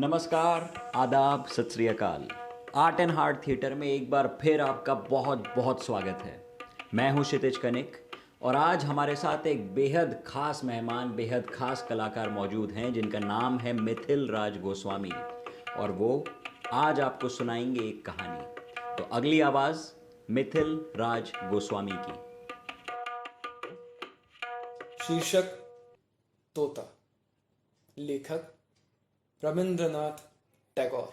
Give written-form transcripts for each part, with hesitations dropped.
नमस्कार, आदाब, सत श्री अकाल। आर्ट एंड हार्ट थिएटर में एक बार फिर आपका बहुत बहुत स्वागत है। मैं हूं क्षितिज कनिक और आज हमारे साथ एक बेहद खास मेहमान, बेहद खास कलाकार मौजूद हैं जिनका नाम है मिथिल राज गोस्वामी और वो आज आपको सुनाएंगे एक कहानी। तो अगली आवाज़ मिथिल राज गोस्वामी की। शीर्षक तोता। लेखक रविंद्रनाथ टैगोर।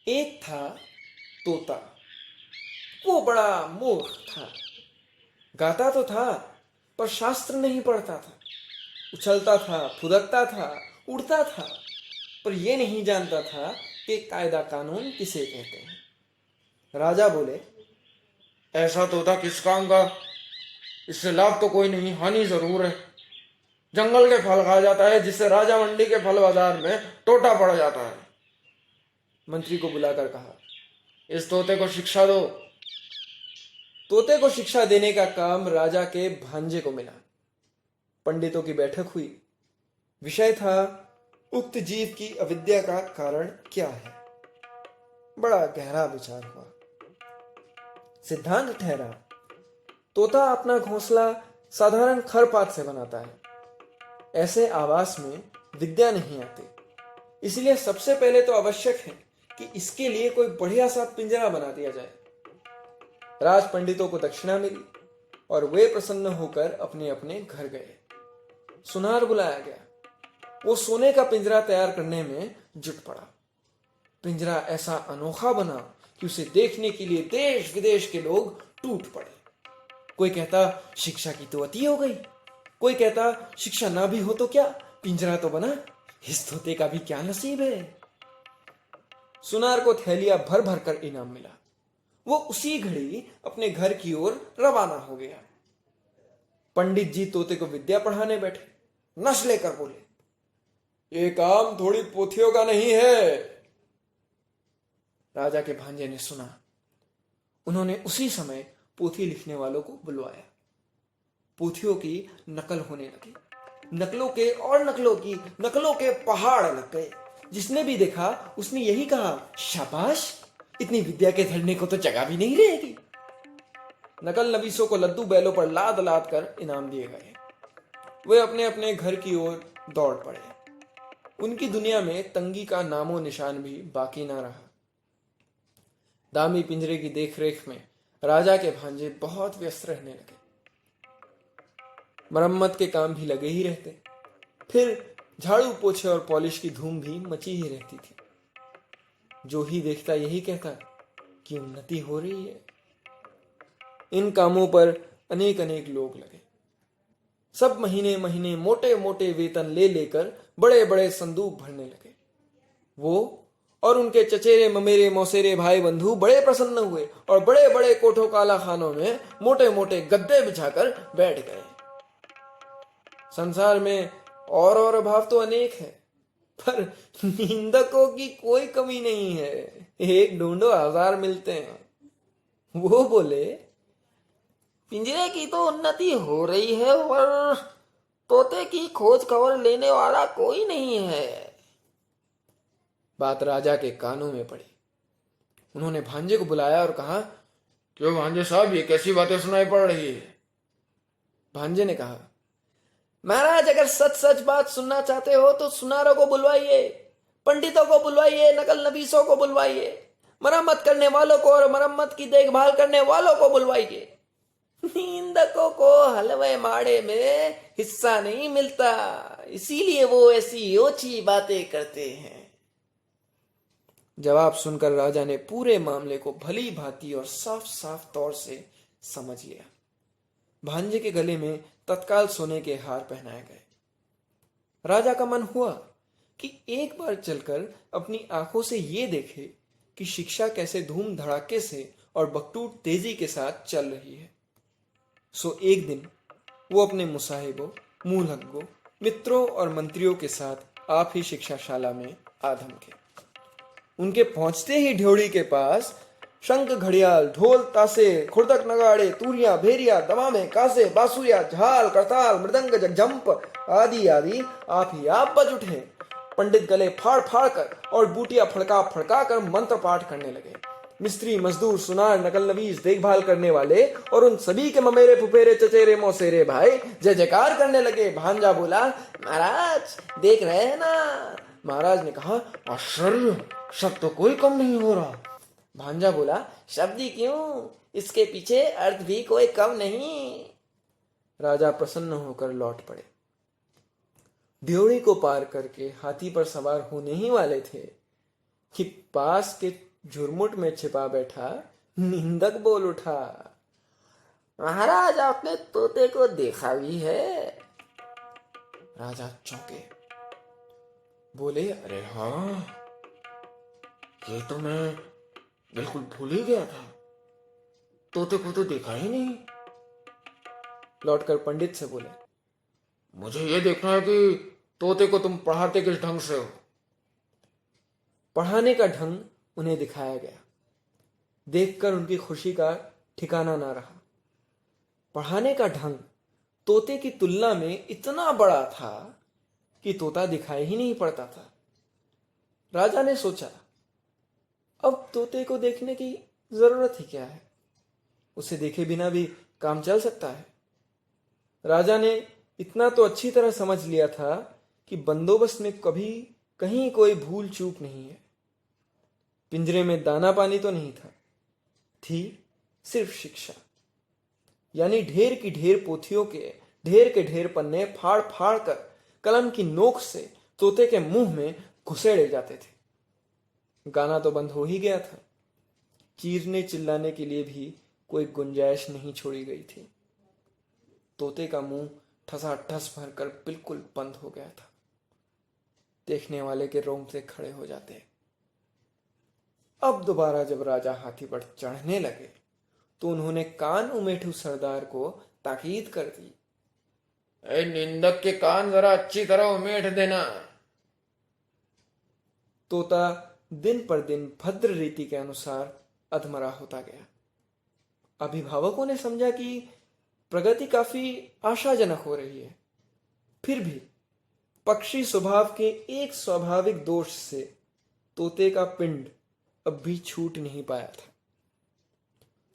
एक था तोता। वो बड़ा मूर्ख था। गाता तो था पर शास्त्र नहीं पढ़ता था। उछलता था, फुदकता था, उड़ता था, पर यह नहीं जानता था कि कायदा कानून किसे कहते हैं। राजा बोले, ऐसा तोता किस काम का? इससे लाभ तो कोई नहीं, हानि जरूर है। जंगल के फल खा जाता है, जिससे राजा मंडी के फल बाजार में टोटा पड़ जाता है। मंत्री को बुलाकर कहा, इस तोते को शिक्षा दो। तोते को शिक्षा देने का काम राजा के भांजे को मिला। पंडितों की बैठक हुई। विषय था उक्त जीव की अविद्या का कारण क्या है। बड़ा गहरा विचार हुआ। सिद्धांत ठहरा, तोता अपना घोंसला साधारण खरपात से बनाता है। ऐसे आवास में विद्या नहीं आती। इसलिए सबसे पहले तो आवश्यक है कि इसके लिए कोई बढ़िया सा पिंजरा बना दिया जाए। राज पंडितों को दक्षिणा मिली और वे प्रसन्न होकर अपने अपने घर गए। सुनार बुलाया गया। वो सोने का पिंजरा तैयार करने में जुट पड़ा। पिंजरा ऐसा अनोखा बना कि उसे देखने के लिए देश विदेश के लोग टूट पड़े। कोई कहता शिक्षा की तो अति हो गई, कोई कहता शिक्षा ना भी हो तो क्या, पिंजरा तो बना, इस तोते का भी क्या नसीब है। सुनार को थैलियां भर भर कर इनाम मिला। वो उसी घड़ी अपने घर की ओर रवाना हो गया। पंडित जी तोते को विद्या पढ़ाने बैठे। नस लेकर बोले, ये काम थोड़ी पोथियों का नहीं है। राजा के भांजे ने सुना। उन्होंने उसी समय पोथी लिखने वालों को बुलवाया। पोथियों की नकल होने लगी। नकलों के और नकलों के पहाड़ लग गए। जिसने भी देखा उसने यही कहा, शाबाश, इतनी विद्या के धरने को तो जगह भी नहीं रहेगी। नकल नवीसों को लद्दू बैलों पर लाद लाद कर इनाम दिए गए। वे अपने अपने घर की ओर दौड़ पड़े। उनकी दुनिया में तंगी का नामो निशान भी बाकी ना रहा। दामी पिंजरे की देखरेख में राजा के भांजे बहुत व्यस्त रहने लगे। मरम्मत के काम भी लगे ही रहते। फिर झाड़ू पोछे और पॉलिश की धूम भी मची ही रहती थी। जो ही देखता यही कहता कि उन्नति हो रही है। इन कामों पर अनेक अनेक लोग लगे। सब महीने महीने मोटे मोटे वेतन ले लेकर बड़े बड़े संदूक भरने लगे। वो और उनके चचेरे ममेरे मौसेरे भाई बंधु बड़े प्रसन्न हुए और बड़े बड़े कोठो काला खानों में मोटे मोटे गद्दे बिछाकर बैठ गए। संसार में और अभाव तो अनेक है, पर निंदकों की कोई कमी नहीं है। एक ढूंढो हजार मिलते हैं। वो बोले, पिंजरे की तो उन्नति हो रही है पर तोते की खोज खबर लेने वाला कोई नहीं है। बात राजा के कानों में पड़ी। उन्होंने भांजे को बुलाया और कहा, क्यों भांजे साहब, ये कैसी बातें सुनाई पड़ रही है? भांजे ने कहा, महाराज, अगर सच सच बात सुनना चाहते हो तो सुनारों को बुलवाइए, पंडितों को बुलवाइए, नकल नबीसों को बुलवाइए, मरम्मत करने वालों को और मरम्मत की देखभाल करने वालों को बुलवाइए। निंदकों को हलवे माड़े में हिस्सा नहीं मिलता, इसीलिए वो ऐसी ओछी बातें करते हैं। जवाब सुनकर राजा ने पूरे मामले को भली भांति और साफ साफ तौर से समझ लिया। भांजे के गले में तत्काल सोने के हार पहनाए गए। राजा का मन हुआ कि एक बार चलकर अपनी आंखों से ये देखे कि शिक्षा कैसे धूम धड़ाके से और बकटूट तेजी के साथ चल रही है। सो एक दिन वो अपने मुसाहिबों, मूलहग्गों, मित्रों और मंत्रियों के साथ आप ही शिक्षाशाला में आधम के। उनके पहुंचते ही ढ्योड़ी के पास शंख घड़ियाल, ढोल तासे, खुर्दक नगाड़े, तूरिया, भेरिया, दमामे, कासे, बांसुरिया, झाल, करताल, मृदंग, जगजंप आदि आदि आप ही आप बज उठे पंडित गले फाड़ फाड़ कर और बूटियां फड़का फड़का कर मंत्र पाठ करने लगे। मिस्त्री, मजदूर, सुनार, नकल नवीस, देखभाल करने वाले और उन सभी के ममेरे फुफेरे चचेरे मौसेरे भाई जय जयकार करने लगे। भांजा बोला, महाराज देख रहे हैं ना। महाराज ने कहा, आश्चर्य, शब्द तो कोई कम नहीं हो रहा। भांजा बोला, शब्द ही क्यों, इसके पीछे अर्थ भी कोई कम नहीं। राजा प्रसन्न होकर लौट पड़े। ड्योढ़ी को पार करके हाथी पर सवार होने ही वाले थे कि पास के झुरमुट में छिपा बैठा निंदक बोल उठा, महाराज आपने तोते को देखा भी है। राजा चौंके, बोले, अरे हाँ, ये तो मैं बिल्कुल भूल ही गया था, तोते को तो देखा ही नहीं। लौटकर पंडित से बोले, मुझे ये देखना है कि तोते को तुम पढ़ाते किस ढंग से हो। पढ़ाने का ढंग उन्हें दिखाया गया। देखकर उनकी खुशी का ठिकाना ना रहा। पढ़ाने का ढंग तोते की तुलना में इतना बड़ा था कि तोता दिखाई ही नहीं पड़ता था। राजा ने सोचा, अब तोते को देखने की जरूरत ही क्या है, उसे देखे बिना भी काम चल सकता है। राजा ने इतना तो अच्छी तरह समझ लिया था कि बंदोबस्त में कभी कहीं कोई भूल चूक नहीं है। पिंजरे में दाना पानी तो नहीं था, थी सिर्फ शिक्षा। यानी ढेर की ढेर पोथियों के ढेर पन्ने फाड़ फाड़ कर कलम की नोक से तोते के मुंह में घुसेड़े जाते थे। गाना तो बंद हो ही गया था। चीरने चिल्लाने के लिए भी कोई गुंजाइश नहीं छोड़ी गई थी। तोते का मुंह ठसाठस भरकर बिल्कुल बंद हो गया था। देखने वाले के रोंगटे खड़े हो जाते। अब दोबारा जब राजा हाथी पर चढ़ने लगे तो उन्होंने कान उमेठू सरदार को ताकीद कर दी, ए निंदक के कान जरा अच्छी तरह उमेठ देना। तोता दिन पर दिन भद्र रीति के अनुसार अधमरा होता गया। अभिभावकों ने समझा कि प्रगति काफी आशाजनक हो रही है। फिर भी पक्षी स्वभाव के एक स्वाभाविक दोष से तोते का पिंड अब भी छूट नहीं पाया था।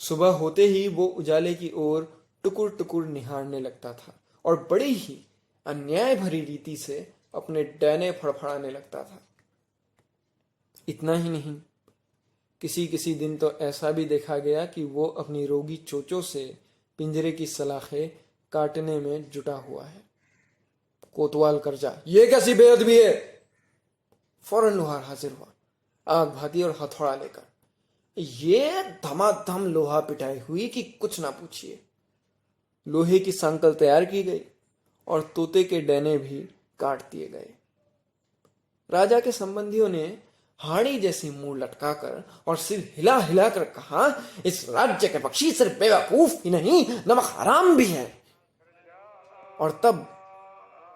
सुबह होते ही वो उजाले की ओर टुकुर टुकुर निहारने लगता था और बड़ी ही अन्याय भरी रीति से अपने डैने फड़फड़ाने लगता था। इतना ही नहीं, किसी किसी दिन तो ऐसा भी देखा गया कि वो अपनी रोगी चोंचों से पिंजरे की सलाखें काटने में जुटा हुआ है। कोतवाल कर जा, ये कैसी बेअदबी है। फौरन लोहार हाजिर हुआ, आग भाती और हथौड़ा लेकर। ये धमाधम लोहा पिटाई हुई कि कुछ ना पूछिए। लोहे की सांकल तैयार की गई और तोते के डैने भी काट दिए गए। राजा के संबंधियों ने हाड़ी जैसी मुंह लटकाकर और सिर हिला हिला कर कहा, इस राज्य के पक्षी सिर्फ बेवकूफ ही नहीं, नमक हराम भी है। और तब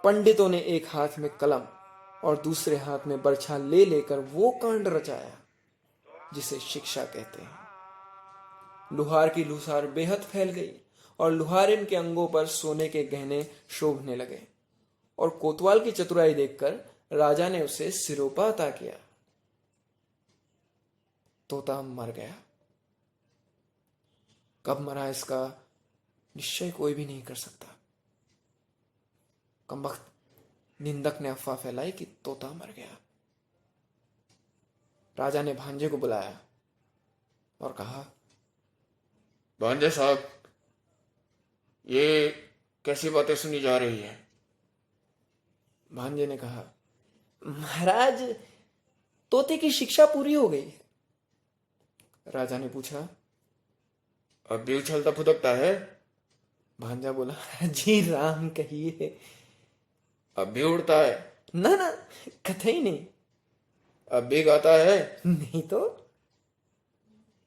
पंडितों ने एक हाथ में कलम और दूसरे हाथ में बरछा ले लेकर वो कांड रचाया जिसे शिक्षा कहते हैं। लुहार की लुसार बेहद फैल गई और लुहारिन के अंगों पर सोने के गहने शोभने लगे। और कोतवाल की चतुराई देखकर राजा ने उसे सिरोपा अता किया। तोता मर गया। कब मरा इसका निश्चय कोई भी नहीं कर सकता। कमबख्त निंदक ने अफवाह फैलाई कि तोता मर गया। राजा ने भांजे को बुलाया और कहा, भांजे साहब, ये कैसी बातें सुनी जा रही है। भांजे ने कहा, महाराज, तोते की शिक्षा पूरी हो गई है। राजा ने पूछा, अब भी उछलता फुदकता है। भांजा बोला, जी राम कहिए। अब भी उड़ता है। ना ना, कतई नहीं। अब भी गाता है। नहीं तो।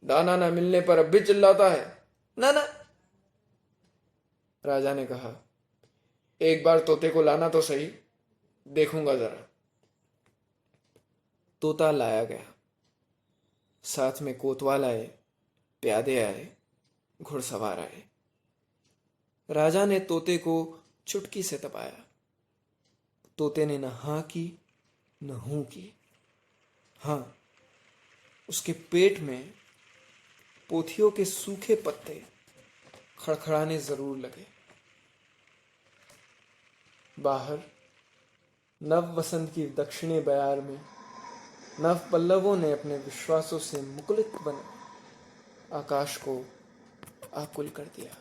दाना ना मिलने पर अब भी चिल्लाता है। ना ना। राजा ने कहा, एक बार तोते को लाना तो सही, देखूंगा जरा। तोता लाया गया। साथ में कोतवाल आए, प्यादे आए, घुड़सवार आए। राजा ने तोते को चुटकी से तपाया। तोते ने न हाँ की न हूं की। हाँ, उसके पेट में पोथियों के सूखे पत्ते खड़खड़ाने जरूर लगे। बाहर नव वसंत की दक्षिणी बयार में नव पल्लवों ने अपने विश्वासों से मुकुलित बने आकाश को आकुल कर दिया।